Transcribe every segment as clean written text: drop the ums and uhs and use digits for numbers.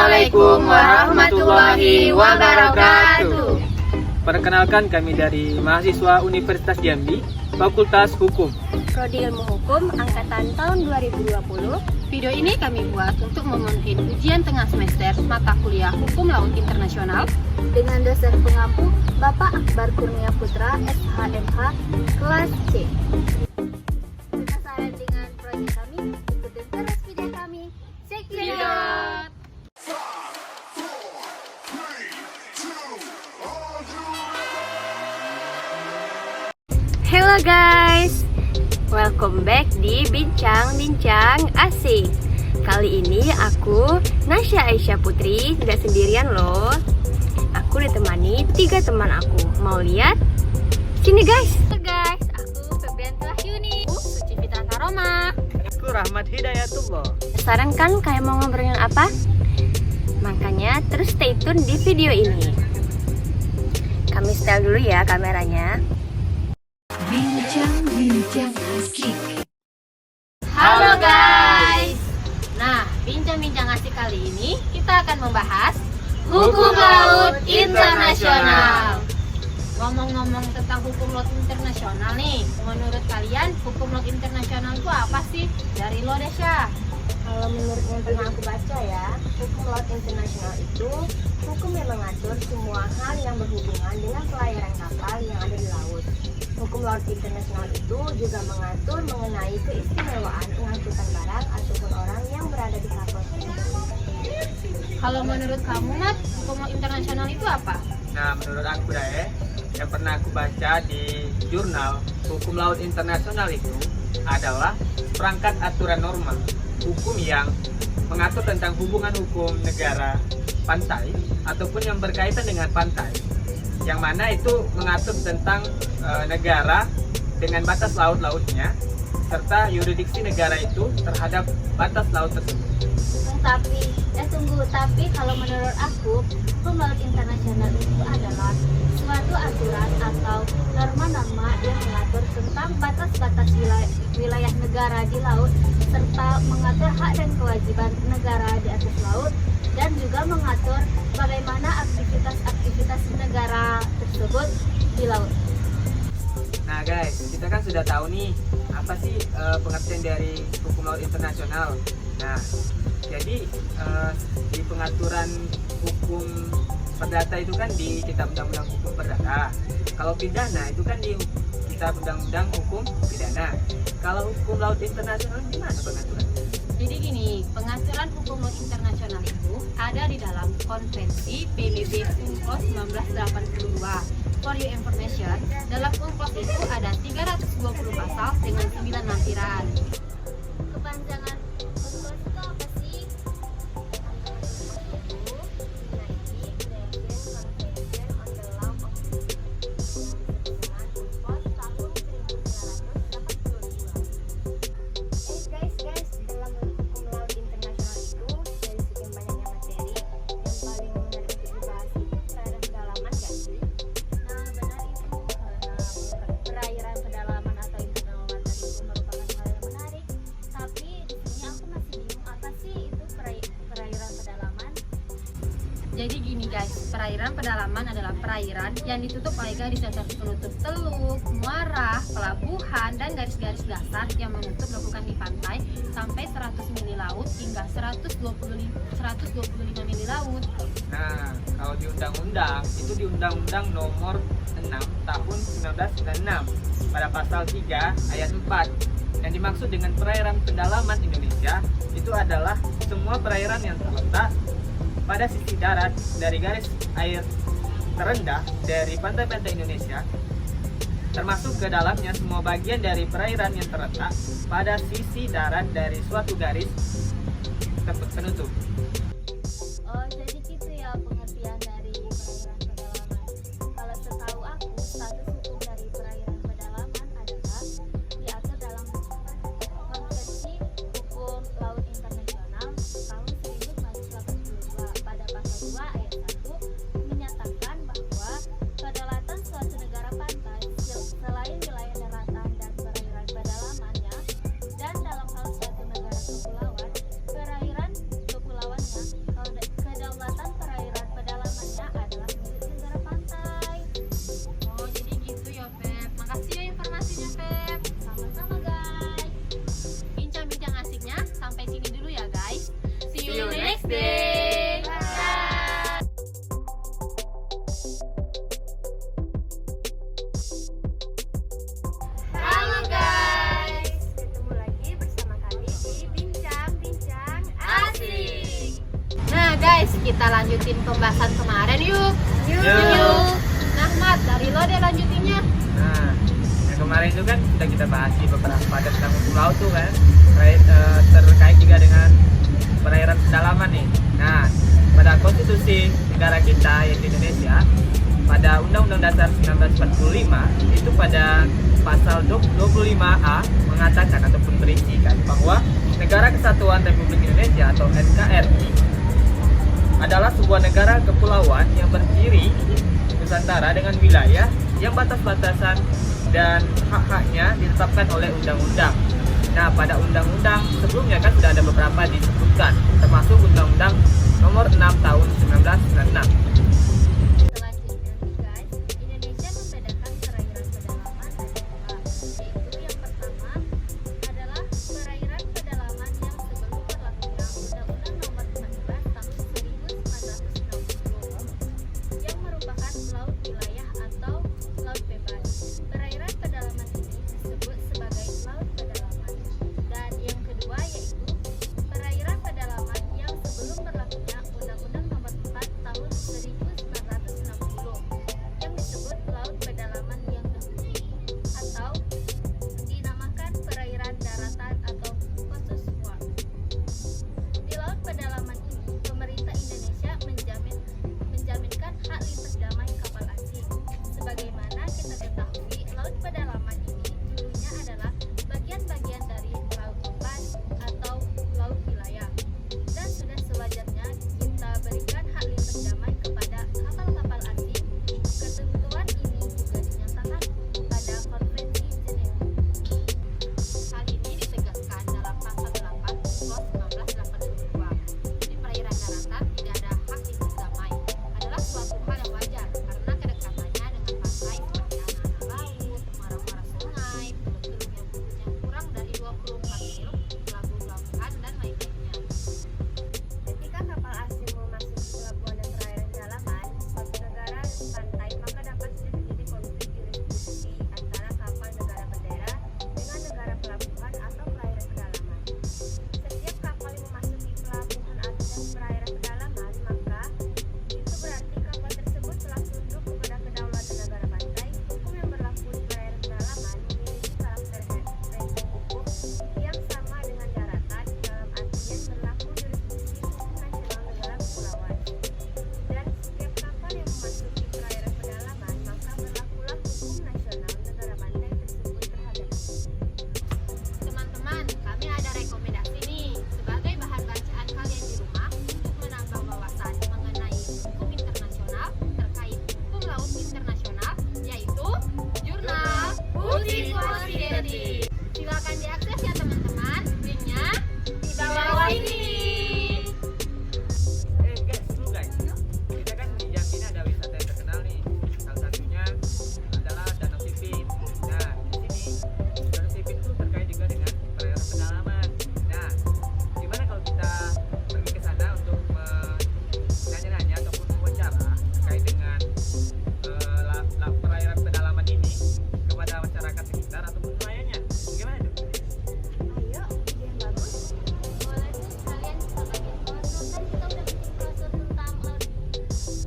Assalamualaikum warahmatullahi wabarakatuh. Perkenalkan, kami dari mahasiswa Universitas Jambi, Fakultas Hukum. Prodi Ilmu Hukum angkatan tahun 2020. Video ini kami buat untuk memenuhi ujian tengah semester mata kuliah Hukum Laut Internasional Dengan dosen pengampu Bapak Akbar Kurnia Putra, SHMH, kelas C. Penasaran dengan proyek kami? Ikutin terus video kami. Check it out! Hello guys, welcome back di Bincang-Bincang Asik. Kali ini aku, Nasya Aisyah Putri, tidak sendirian loh. Aku ditemani 3 teman aku. Mau lihat? Sini guys. Guys, aku Febrian Yuni. Suci Fitra Karoma. Aku Rahmat Hidayatullah. Penasaran kan kayak mau ngobrolin apa? Makanya terus stay tune di video ini. Kami setel dulu ya kameranya. Bincang-bincang asik. Halo guys. Nah, bincang-bincang asik kali ini kita akan membahas Hukum Laut Internasional. Ngomong-ngomong tentang hukum laut internasional nih, menurut kalian hukum laut internasional itu apa sih? Dari lo deh, Syah. Kalau menurut yang pernah aku baca ya, hukum laut internasional itu hukum yang mengatur semua hal yang berhubungan dengan pelayaran kapal yang ada di laut. Hukum laut internasional itu juga mengatur mengenai keistimewaan pengangkutan barang ataupun orang yang berada di kapal tersebut. Kalau menurut kamu, Mat, hukum laut internasional itu apa? Nah, menurut aku yang pernah aku baca di jurnal, hukum laut internasional itu adalah perangkat aturan norma hukum yang mengatur tentang hubungan hukum negara pantai ataupun yang berkaitan dengan pantai, yang mana itu mengatur tentang negara dengan batas laut-lautnya serta yurisdiksi negara itu terhadap batas laut tersebut. Tapi kalau menurut aku, hukum laut internasional itu adalah suatu aturan atau norma-norma yang mengatur tentang batas-batas wilayah negara di laut serta mengatur hak dan kewajiban negara di atas laut dan juga mengatur bagaimana aktivitas negara tersebut di laut. Nah guys, kita kan sudah tahu nih apa sih pengertian dari hukum laut internasional. Nah, jadi di pengaturan hukum perdata itu kan di Kitab Undang-Undang Hukum Perdata. Kalau pidana itu kan di Kitab Undang-Undang Hukum Pidana. Kalau hukum laut internasional gimana pengaturan? Jadi gini, pengaturan hukum laut internasional itu ada di dalam Konvensi PBB UNCLOS 1982. For your information, dalam UNCLOS itu ada 320 pasal dengan 9 lampiran. Kepanjangan UNCLOS itu apa sih? Guys, dalam hukum laut internasional itu dari sekian banyaknya materi, yang paling menarik untuk dibahas itu perairan pedalaman gak sih? Nah, benar itu. Perairan pedalaman atau internal water itu merupakan hal yang menarik. Tapi di sini aku masih bingung apa sih itu perairan pedalaman. Jadi gini guys, perairan pedalaman adalah perairan yang ditutup oleh garis-garis penutup teluk, muara, pelabuhan, dan garis-garis dasar yang menutup lekukan di pantai sampai 100 mili laut hingga 125 mili laut. Nah, kalau di undang-undang, itu di Undang-Undang Nomor 6 Tahun 1996 pada pasal 3 ayat 4. Yang dimaksud dengan perairan pedalaman Indonesia itu adalah semua perairan yang terletak pada sisi darat dari garis air terendah dari pantai-pantai Indonesia, termasuk ke dalamnya semua bagian dari perairan yang terletak pada sisi darat dari suatu garis penutup. Oh, jadi gitu ya pengertian dari perairan pedalaman. Kalau setahu aku, status hukum dari perairan pedalaman adalah diatur dalam Konvensi Hukum Laut Internasional tahun 1982 pada pasal 2 ayat 1 menyatakan bahwa kedaulatan suatu negara pantai selain wilayah daratan dan perairan pedalamannya dan dalam hal suatu negara kepulauan, perairan kita lanjutin pembahasan kemarin yuk. Yuk. Nah, Mat, dari lo deh lanjutinnya. Nah, yang kemarin itu kan sudah kita bahas di beberapa tentang hukum laut tuh kan, terkait juga dengan perairan pedalaman nih. Nah, pada konstitusi negara kita yaitu Indonesia, pada Undang-Undang Dasar 1945 itu pada pasal 25A mengatakan ataupun berisikan bahwa Negara Kesatuan Republik Indonesia atau NKRI adalah sebuah negara kepulauan yang berdiri Nusantara dengan wilayah yang batas-batasan dan hak-haknya ditetapkan oleh undang-undang. Nah, pada undang-undang sebelumnya kan sudah ada beberapa disebutkan, termasuk Undang-Undang Nomor 6 Tahun 1996. Selanjutnya nih guys, Indonesia membedakan perairan pedalaman ada dua, yaitu yang pertama adalah perairan pedalaman yang sebelum berlakunya Undang-Undang Nomor 14 Tahun 1960 yang merupakan laut wilayah atau laut bebas. Perairan pedalaman ini disebut sebagai laut pedalaman. Dan yang kedua yaitu perairan pedalaman yang sebelum berlakunya Undang-Undang Nomor 4 Tahun 1960 yang disebut laut pedalaman yang dahulu atau dinamakan perairan daratan atau coast waters. Di laut pedalaman ini, pemerintah Indonesia menjaminkan hak lintas damai kapal asing. Sebagaimana kita ketahui, laut pedalaman ini dulunya adalah bagian-bagian dari laut lepas atau laut wilayah. Dan sudah sewajarnya kita berikan hak lintas damai kepada kapal-kapal asing. Ketentuan ini juga dinyatakan pada Konvensi Jenewa. Hal ini ditegaskan dalam pasal 8 Clause 1982. Di perairan daratan tidak ada hak lintas damai adalah suatu hal yang wajar karena kedekatannya dengan pantai seperti anak-anak laut, muara-muara sungai, teluk-teluk yang bukitnya kurang dari 24 mil, pelabuhan dan lain-lainnya. Ketika kapal asing memasuki pelabuhan dan perairan pedalaman suatu negara pantai, maka dapat terjadi konflik jurisdiksi antara kapal negara bendera dengan negara pelabuhan atau perairan pedalaman. Setiap kapal yang memasuki pelabuhan atau perairan pedalaman, maka itu berarti kapal tersebut telah tunduk kepada kedaulatan negara pantai. Hukum yang berlaku di perairan pedalaman memiliki karakter rentang hukum yang sama dengan daratan dalam artian berlaku jurisdiksi hukum nasional negara kepulauan. Dan setiap kapal yang memasuki perairan pedalaman, maka berlakulah hukum nasional negara pantai tersebut terhadapnya. Teman-teman, kami ada rekomendasi nih sebagai bahan bacaan kalian di rumah untuk menambah wawasan mengenai hukum internasional terkait hukum laut internasional, yaitu Jurnal Putri Society. Silakan diakses ya teman-teman, linknya di bawah ini. Guys, dulu guys, kita kan di Jambi ini ada wisata yang terkenal nih. Salah satunya adalah Danau Sipin. Nah, di sini Danau Sipin itu terkait juga dengan perairan pedalaman. Nah, gimana kalau kita pergi ke sana untuk nanya-nanya ataupun wawancara terkait dengan perairan pedalaman ini kepada masyarakat sekitar ataupun nelayannya? Gimana tuh? Ayo, ide yang bagus. Boleh tuh kalian kita bagian brosur, kan kita udah bikin brosur tentang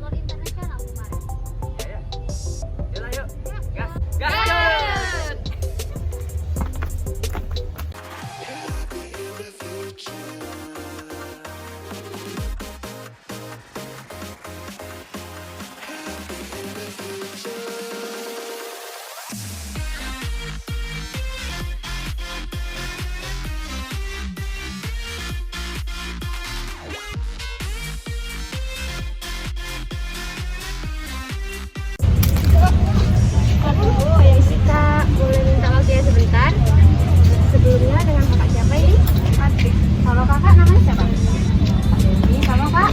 laut internasional kemarin. Ya. Yalah, yuk. Gas. Gas! Ya Sita, boleh minta waktu ya sebentar? Sebelumnya dengan kakak siapa ini? Hati. Kalau kakak namanya siapa? Ini kalau kak?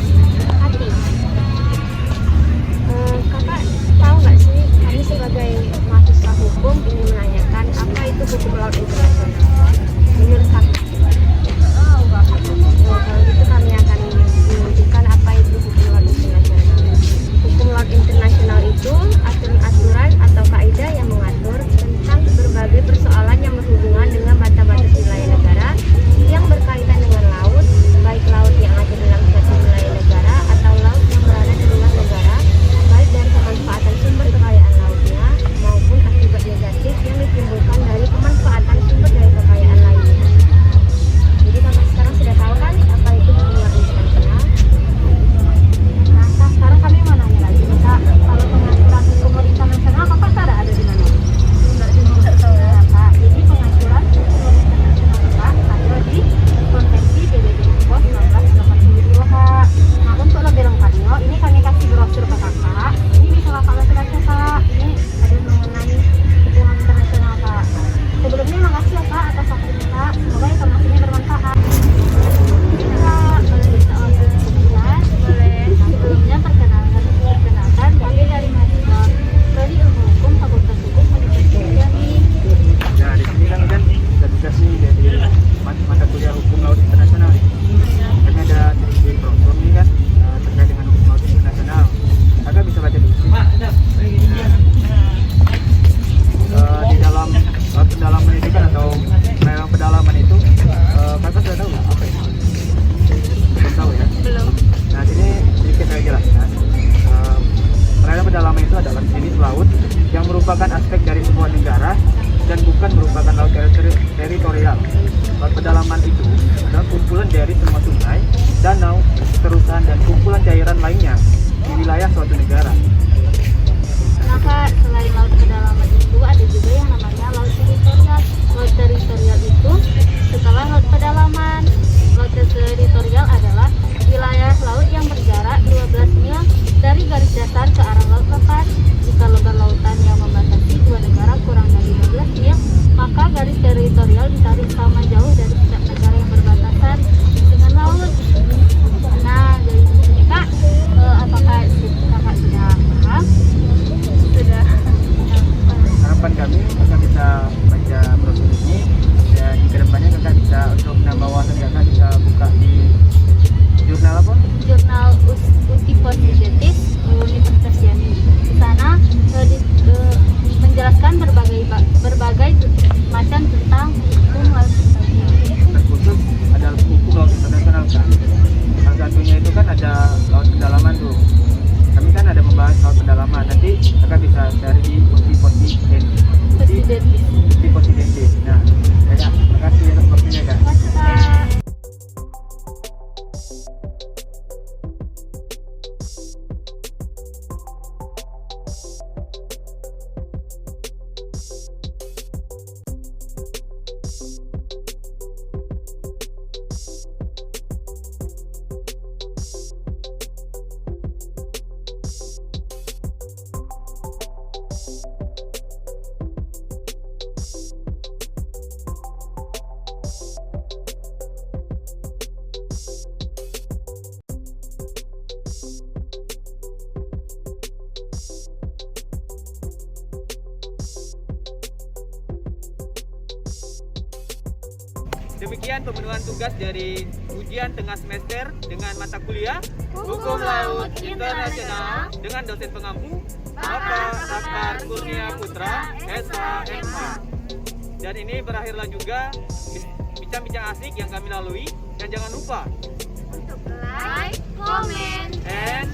Hati. Kakak tahu nggak sih, kami sebagai mahasiswa hukum ingin menanyakan apa itu hukum laut internasional? Menurut kakak? Kalau gitu kami akan menunjukkan apa itu hukum laut internasional. Hukum laut internasional itu aturan-aturan atau kaidah yang mengatur tentang berbagai persoalan yang berhubungan dengan batas-batas wilayah negara yang berkaitan dengan laut keterusan dan kumpulan cairan lainnya di wilayah suatu negara. Maka selain laut kedalaman itu ada juga yang namanya laut teritorial. Laut teritorial itu setelah laut pedalaman. Laut teritorial adalah wilayah laut yang berjarak 12 mil dari garis dasar ke arah laut lepas. Jika lebar lautan yang membatasi dua negara kurang dari 12 mil, maka garis teritorial ditarik sama jauh dari setiap negara yang berbatasan dengan laut. Nah, dari sini Kak, apakah Kakak sudah paham? Sudah. Harapan kami kakak bisa baca brosur ini dan di kedepannya kakak bisa untuk menambah wawasan kakak bisa buka di jurnal apa? Jurnal Uti Positif Universitas Yani. Di sana menjelaskan berbagai macam tentang hukum laut internasional. Terkhusus ada hukum laut internasional kan. Salah satunya itu kan ada laut pendalaman tuh. Kami kan ada membahas laut pendalaman. Nanti kakak bisa cari di Uti Positif. Nah, terima kasih atas waktunya kak. Kak. Demikian pemenuhan tugas dari ujian tengah semester dengan mata kuliah Hukum Laut Internasional dengan dosen pengampu Bapak Akbar Kurnia Putra, SHMH. Dan ini berakhirlah juga bincang-bincang asik yang kami lalui. Dan jangan lupa Like, comment, and